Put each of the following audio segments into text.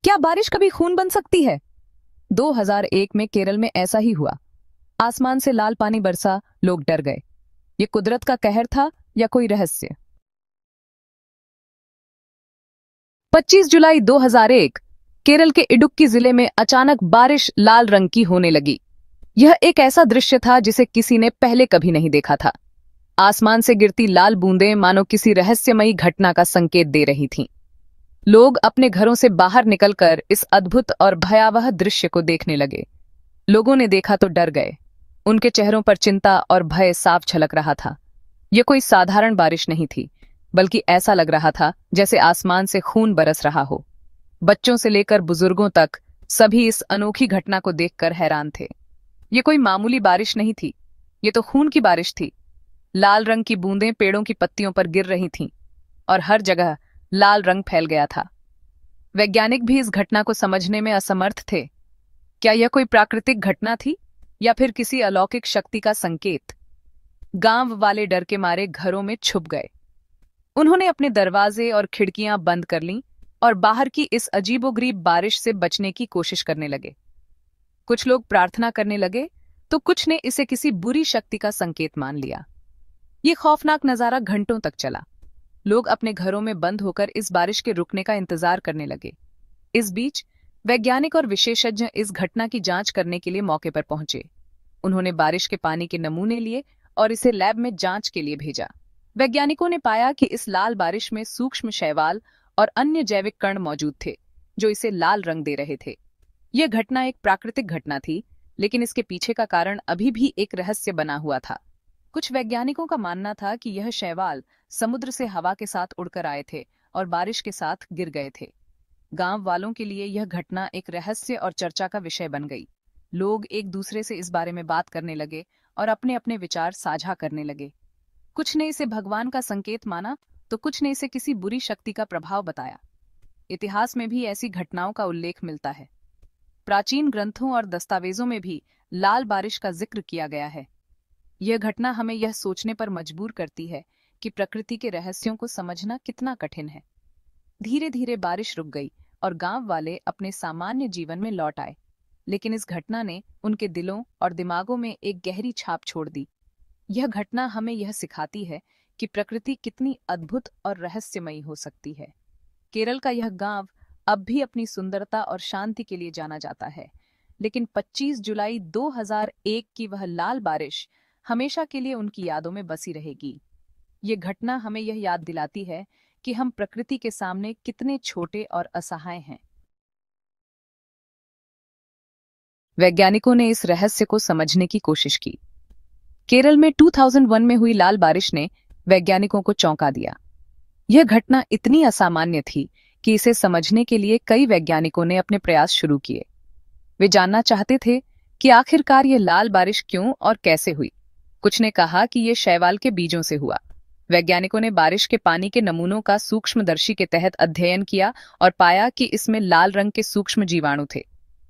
क्या बारिश कभी खून बन सकती है? 2001 में केरल में ऐसा ही हुआ। आसमान से लाल पानी बरसा, लोग डर गए। ये कुदरत का कहर था या कोई रहस्य? 25 जुलाई 2001 केरल के इडुक्की जिले में अचानक बारिश लाल रंग की होने लगी। यह एक ऐसा दृश्य था जिसे किसी ने पहले कभी नहीं देखा था। आसमान से गिरती लाल बूंदें मानो किसी रहस्यमयी घटना का संकेत दे रही थीं। लोग अपने घरों से बाहर निकलकर इस अद्भुत और भयावह दृश्य को देखने लगे। लोगों ने देखा तो डर गए। उनके चेहरों पर चिंता और भय साफ झलक रहा था। यह कोई साधारण बारिश नहीं थी, बल्कि ऐसा लग रहा था जैसे आसमान से खून बरस रहा हो। बच्चों से लेकर बुजुर्गों तक सभी इस अनोखी घटना को देखकर हैरान थे। ये कोई मामूली बारिश नहीं थी, ये तो खून की बारिश थी। लाल रंग की बूंदें पेड़ों की पत्तियों पर गिर रही थीं और हर जगह लाल रंग फैल गया था। वैज्ञानिक भी इस घटना को समझने में असमर्थ थे। क्या यह कोई प्राकृतिक घटना थी या फिर किसी अलौकिक शक्ति का संकेत? गांव वाले डर के मारे घरों में छुप गए। उन्होंने अपने दरवाजे और खिड़कियां बंद कर लीं और बाहर की इस अजीबोगरीब बारिश से बचने की कोशिश करने लगे। कुछ लोग प्रार्थना करने लगे तो कुछ ने इसे किसी बुरी शक्ति का संकेत मान लिया। ये खौफनाक नजारा घंटों तक चला। लोग अपने घरों में बंद होकर इस बारिश के रुकने का इंतजार करने लगे। इस बीच वैज्ञानिक और विशेषज्ञ इस घटना की जांच करने के लिए मौके पर पहुंचे। उन्होंने बारिश के पानी के नमूने लिए और इसे लैब में जांच के लिए भेजा। वैज्ञानिकों ने पाया कि इस लाल बारिश में सूक्ष्म शैवाल और अन्य जैविक कण मौजूद थे, जो इसे लाल रंग दे रहे थे। यह घटना एक प्राकृतिक घटना थी, लेकिन इसके पीछे का कारण अभी भी एक रहस्य बना हुआ था। कुछ वैज्ञानिकों का मानना था कि यह शैवाल समुद्र से हवा के साथ उड़कर आए थे और बारिश के साथ गिर गए थे। गांव वालों के लिए यह घटना एक रहस्य और चर्चा का विषय बन गई। लोग एक दूसरे से इस बारे में बात करने लगे और अपने अपने विचार साझा करने लगे। कुछ ने इसे भगवान का संकेत माना तो कुछ ने इसे किसी बुरी शक्ति का प्रभाव बताया। इतिहास में भी ऐसी घटनाओं का उल्लेख मिलता है। प्राचीन ग्रंथों और दस्तावेजों में भी लाल बारिश का जिक्र किया गया है। यह घटना हमें यह सोचने पर मजबूर करती है कि प्रकृति के रहस्यों को समझना कितना कठिन है। धीरे धीरे बारिश रुक गई और गांव वाले अपने सामान्य जीवन में लौट आए, लेकिन इस घटना ने उनके दिलों और दिमागों में एक गहरी छाप छोड़ दी। यह घटना हमें यह सिखाती है कि प्रकृति कितनी अद्भुत और रहस्यमयी हो सकती है। केरल का यह गांव अब भी अपनी सुंदरता और शांति के लिए जाना जाता है, लेकिन 25 जुलाई 2001 की वह लाल बारिश हमेशा के लिए उनकी यादों में बसी रहेगी। ये घटना हमें यह याद दिलाती है कि हम प्रकृति के सामने कितने छोटे और असहाय हैं। वैज्ञानिकों ने इस रहस्य को समझने की कोशिश की। केरल में 2001 में हुई लाल बारिश ने वैज्ञानिकों को चौंका दिया। यह घटना इतनी असामान्य थी कि इसे समझने के लिए कई वैज्ञानिकों ने अपने प्रयास शुरू किए। वे जानना चाहते थे कि आखिरकार यह लाल बारिश क्यों और कैसे हुई। कुछ ने कहा कि यह शैवाल के बीजों से हुआ। वैज्ञानिकों ने बारिश के पानी के नमूनों का सूक्ष्मदर्शी के तहत अध्ययन किया और पाया कि इसमें लाल रंग के सूक्ष्म जीवाणु थे।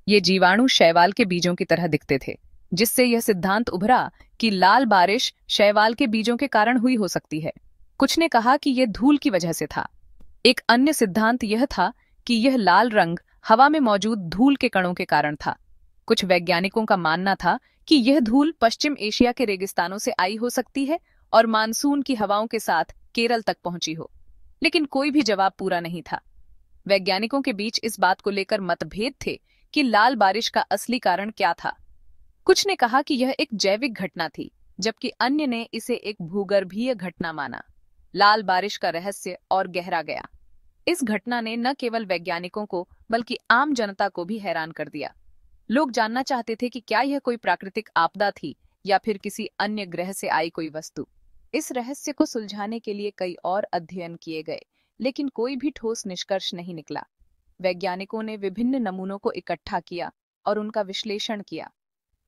ये जीवाणु शैवाल के बीजों की तरह दिखते थे, जिससे यह सिद्धांत उभरा कि लाल बारिश शैवाल के बीजों के कारण हुई हो सकती है। कुछ ने कहा कि यह धूल की वजह से था। एक अन्य सिद्धांत यह था कि यह लाल रंग हवा में मौजूद धूल के कणों के कारण था। कुछ वैज्ञानिकों का मानना था कि यह धूल पश्चिम एशिया के रेगिस्तानों से आई हो सकती है और मानसून की हवाओं के साथ केरल तक पहुंची हो, लेकिन कोई भी जवाब पूरा नहीं था। वैज्ञानिकों के बीच इस बात को लेकर मतभेद थे कि लाल बारिश का असली कारण क्या था। कुछ ने कहा कि यह एक जैविक घटना थी, जबकि अन्य ने इसे एक भूगर्भीय घटना माना। लाल बारिश का रहस्य और गहरा गया। इस घटना ने न केवल वैज्ञानिकों को बल्कि आम जनता को भी हैरान कर दिया। लोग जानना चाहते थे कि क्या यह कोई प्राकृतिक आपदा थी या फिर किसी अन्य ग्रह से आई कोई वस्तु। इस रहस्य को सुलझाने के लिए कई और अध्ययन किए गए, लेकिन कोई भी ठोस निष्कर्ष नहीं निकला। वैज्ञानिकों ने विभिन्न नमूनों को इकट्ठा किया और उनका विश्लेषण किया।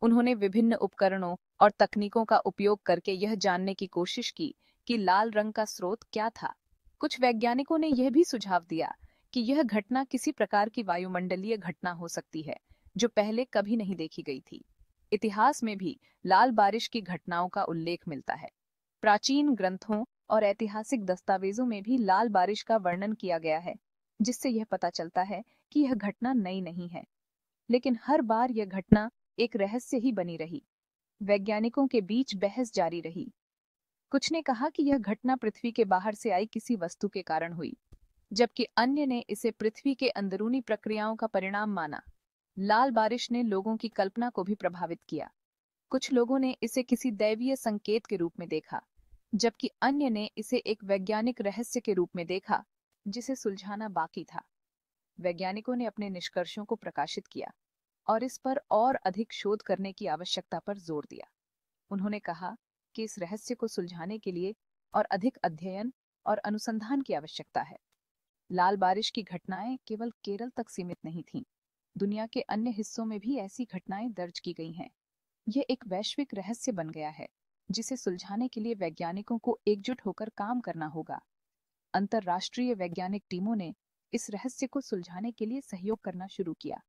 उन्होंने विभिन्न उपकरणों और तकनीकों का उपयोग करके यह जानने की कोशिश की कि लाल रंग का स्रोत क्या था। कुछ वैज्ञानिकों ने यह भी सुझाव दिया कि यह घटना किसी प्रकार की वायुमंडलीय घटना हो सकती है, जो पहले कभी नहीं देखी गई थी। इतिहास में भी लाल बारिश की घटनाओं का उल्लेख मिलता है। प्राचीन ग्रंथों और ऐतिहासिक दस्तावेजों में भी लाल बारिश का वर्णन किया गया है। जिससे यह पता चलता है कि यह घटना नई नहीं है। लेकिन हर बार यह घटना एक रहस्य ही बनी रही। वैज्ञानिकों के बीच बहस जारी रही। कुछ ने कहा कि यह घटना पृथ्वी के बाहर से आई किसी वस्तु के कारण हुई, जबकि अन्य ने इसे पृथ्वी के अंदरूनी प्रक्रियाओं का परिणाम माना। लाल बारिश ने लोगों की कल्पना को भी प्रभावित किया। कुछ लोगों ने इसे किसी दैवीय संकेत के रूप में देखा, जबकि अन्य ने इसे एक वैज्ञानिक रहस्य के रूप में देखा, जिसे सुलझाना बाकी था। वैज्ञानिकों ने अपने निष्कर्षों को प्रकाशित किया और इस पर और अधिक शोध करने की आवश्यकता पर जोर दिया। उन्होंने कहा कि इस रहस्य को सुलझाने के लिए और अधिक अध्ययन और अनुसंधान की आवश्यकता है। लाल बारिश की घटनाएं केवल केरल तक सीमित नहीं थीं। दुनिया के अन्य हिस्सों में भी ऐसी घटनाएं दर्ज की गई हैं। यह एक वैश्विक रहस्य बन गया है, जिसे सुलझाने के लिए वैज्ञानिकों को एकजुट होकर काम करना होगा। अंतर्राष्ट्रीय वैज्ञानिक टीमों ने इस रहस्य को सुलझाने के लिए सहयोग करना शुरू किया।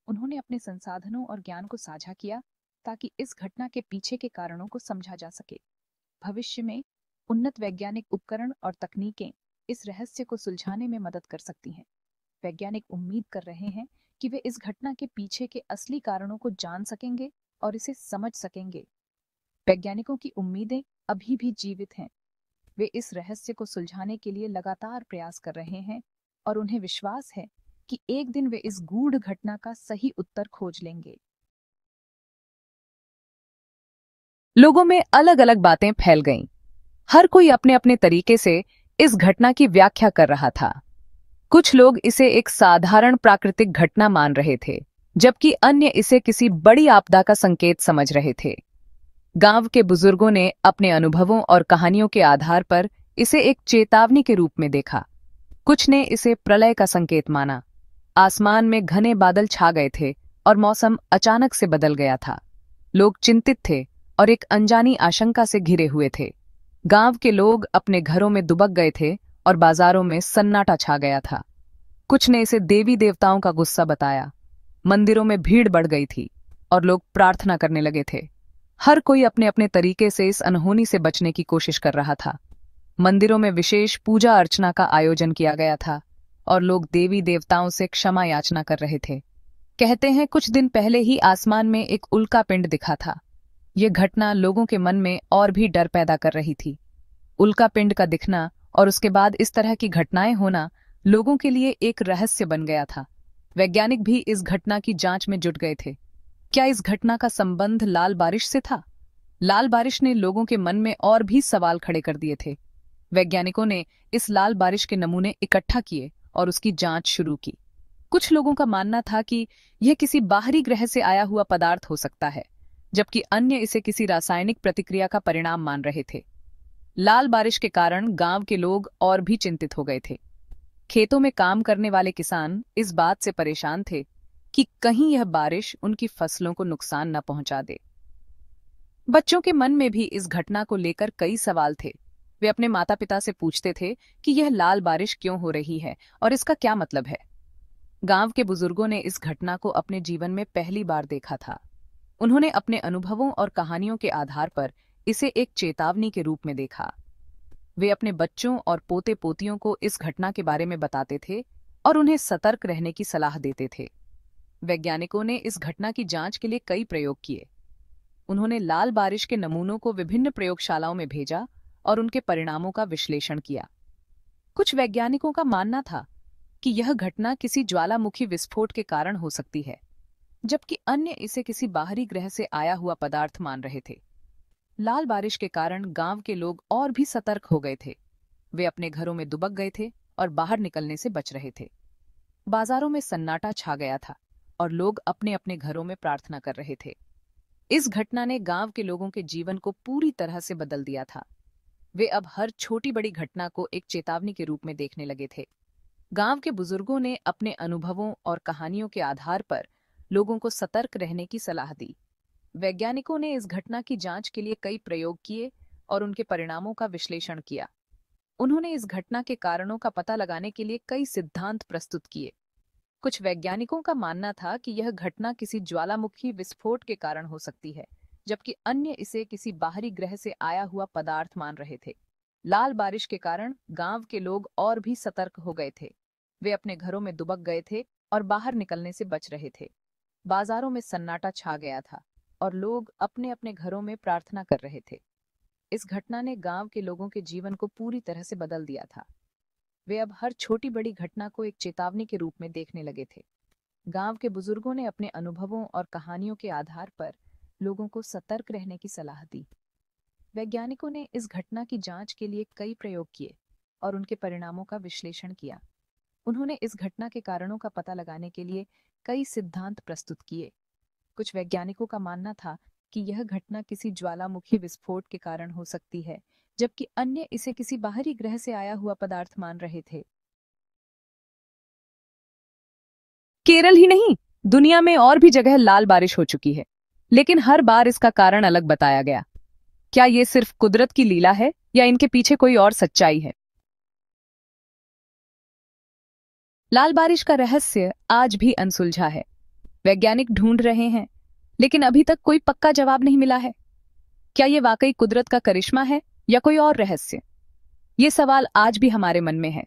उन्होंने अपने संसाधनों और ज्ञान को साझा किया ताकि इस घटना के पीछे के कारणों को समझा जा सके। भविष्य में उन्नत वैज्ञानिक उपकरण और तकनीकें इस रहस्य को सुलझाने में मदद कर सकती हैं। वैज्ञानिक उम्मीद कर रहे हैं कि वे इस घटना के पीछे के असली कारणों को जान सकेंगे और इसे समझ सकेंगे। वैज्ञानिकों की उम्मीदें अभी भी जीवित हैं। वे इस रहस्य को सुलझाने के लिए लगातार प्रयास कर रहे हैं और उन्हें विश्वास है कि एक दिन वे इस गूढ़ घटना का सही उत्तर खोज लेंगे। लोगों में अलग अलग बातें फैल गईं। हर कोई अपने अपने तरीके से इस घटना की व्याख्या कर रहा था। कुछ लोग इसे एक साधारण प्राकृतिक घटना मान रहे थे, जबकि अन्य इसे किसी बड़ी आपदा का संकेत समझ रहे थे। गांव के बुजुर्गों ने अपने अनुभवों और कहानियों के आधार पर इसे एक चेतावनी के रूप में देखा। कुछ ने इसे प्रलय का संकेत माना। आसमान में घने बादल छा गए थे और मौसम अचानक से बदल गया था। लोग चिंतित थे और एक अनजानी आशंका से घिरे हुए थे। गांव के लोग अपने घरों में दुबक गए थे और बाजारों में सन्नाटा छा गया था। कुछ ने इसे देवी देवताओं का गुस्सा बताया। मंदिरों में भीड़ बढ़ गई थी और लोग प्रार्थना करने लगे थे। हर कोई अपने अपने तरीके से इस अनहोनी से बचने की कोशिश कर रहा था। मंदिरों में विशेष पूजा अर्चना का आयोजन किया गया था और लोग देवी देवताओं से क्षमा याचना कर रहे थे। कहते हैं कुछ दिन पहले ही आसमान में एक उल्का पिंड दिखा था। यह घटना लोगों के मन में और भी डर पैदा कर रही थी। उल्का पिंड का दिखना और उसके बाद इस तरह की घटनाएं होना लोगों के लिए एक रहस्य बन गया था। वैज्ञानिक भी इस घटना की जांच में जुट गए थे। क्या इस घटना का संबंध लाल बारिश से था? लाल बारिश ने लोगों के मन में और भी सवाल खड़े कर दिए थे। वैज्ञानिकों ने इस लाल बारिश के नमूने इकट्ठा किए और उसकी जांच शुरू की। कुछ लोगों का मानना था कि यह किसी बाहरी ग्रह से आया हुआ पदार्थ हो सकता है, जबकि अन्य इसे किसी रासायनिक प्रतिक्रिया का परिणाम मान रहे थे। लाल बारिश के कारण गांव के लोग और भी चिंतित हो गए थे। खेतों में काम करने वाले किसान इस बात से परेशान थे कि कहीं यह बारिश उनकी फसलों को नुकसान न पहुंचा दे। बच्चों के मन में भी इस घटना को लेकर कई सवाल थे। वे अपने माता पिता से पूछते थे कि यह लाल बारिश क्यों हो रही है और इसका क्या मतलब है। गांव के बुजुर्गों ने इस घटना को अपने जीवन में पहली बार देखा था। उन्होंने अपने अनुभवों और कहानियों के आधार पर इसे एक चेतावनी के रूप में देखा। वे अपने बच्चों और पोते पोतियों को इस घटना के बारे में बताते थे और उन्हें सतर्क रहने की सलाह देते थे। वैज्ञानिकों ने इस घटना की जांच के लिए कई प्रयोग किए। उन्होंने लाल बारिश के नमूनों को विभिन्न प्रयोगशालाओं में भेजा और उनके परिणामों का विश्लेषण किया। कुछ वैज्ञानिकों का मानना था कि यह घटना किसी ज्वालामुखी विस्फोट के कारण हो सकती है, जबकि अन्य इसे किसी बाहरी ग्रह से आया हुआ पदार्थ मान रहे थे। लाल बारिश के कारण गांव के लोग और भी सतर्क हो गए थे। वे अपने घरों में दुबक गए थे और बाहर निकलने से बच रहे थे। बाजारों में सन्नाटा छा गया था और लोग अपने अपने घरों में प्रार्थना कर रहे थे। इस घटना ने गांव के लोगों के जीवन को पूरी तरह से बदल दिया था। वे अब हर छोटी बड़ी घटना को एक चेतावनी के रूप में देखने लगे थे। गांव के बुजुर्गों ने अपने अनुभवों और कहानियों के आधार पर लोगों को सतर्क रहने की सलाह दी। वैज्ञानिकों ने इस घटना की जांच के लिए कई प्रयोग किए और उनके परिणामों का विश्लेषण किया। उन्होंने इस घटना के कारणों का पता लगाने के लिए कई सिद्धांत प्रस्तुत किए। कुछ वैज्ञानिकों का मानना था कि यह घटना किसी ज्वालामुखी विस्फोट के कारण हो सकती है, जबकि अन्य इसे किसी बाहरी ग्रह से आया हुआ पदार्थ मान रहे थे। लाल बारिश के कारण गांव के लोग और भी सतर्क हो गए थे। वे अपने घरों में दुबक गए थे और बाहर निकलने से बच रहे थे। बाजारों में सन्नाटा छा गया था और लोग अपने अपने घरों में प्रार्थना कर रहे थे। इस घटना ने गांव के लोगों के जीवन को पूरी तरह से बदल दिया था। वे अब हर छोटी बड़ी घटना को एक चेतावनी के रूप में देखने लगे थे। गांव के बुजुर्गों ने अपने अनुभवों और कहानियों के आधार पर लोगों को सतर्क रहने की सलाह दी। वैज्ञानिकों ने इस घटना की जांच के लिए कई प्रयोग किए और उनके परिणामों का विश्लेषण किया। उन्होंने इस घटना के कारणों का पता लगाने के लिए कई सिद्धांत प्रस्तुत किए। कुछ वैज्ञानिकों का मानना था कि यह घटना किसी ज्वालामुखी विस्फोट के कारण हो सकती है, जबकि अन्य इसे किसी बाहरी ग्रह से आया हुआ पदार्थ मान रहे थे। केरल ही नहीं, दुनिया में और भी जगह लाल बारिश हो चुकी है, लेकिन हर बार इसका कारण अलग बताया गया। क्या ये सिर्फ कुदरत की लीला है या इनके पीछे कोई और सच्चाई है? लाल बारिश का रहस्य आज भी अनसुलझा है। वैज्ञानिक ढूंढ रहे हैं, लेकिन अभी तक कोई पक्का जवाब नहीं मिला है। क्या ये वाकई कुदरत का करिश्मा है या कोई और रहस्य? ये सवाल आज भी हमारे मन में है।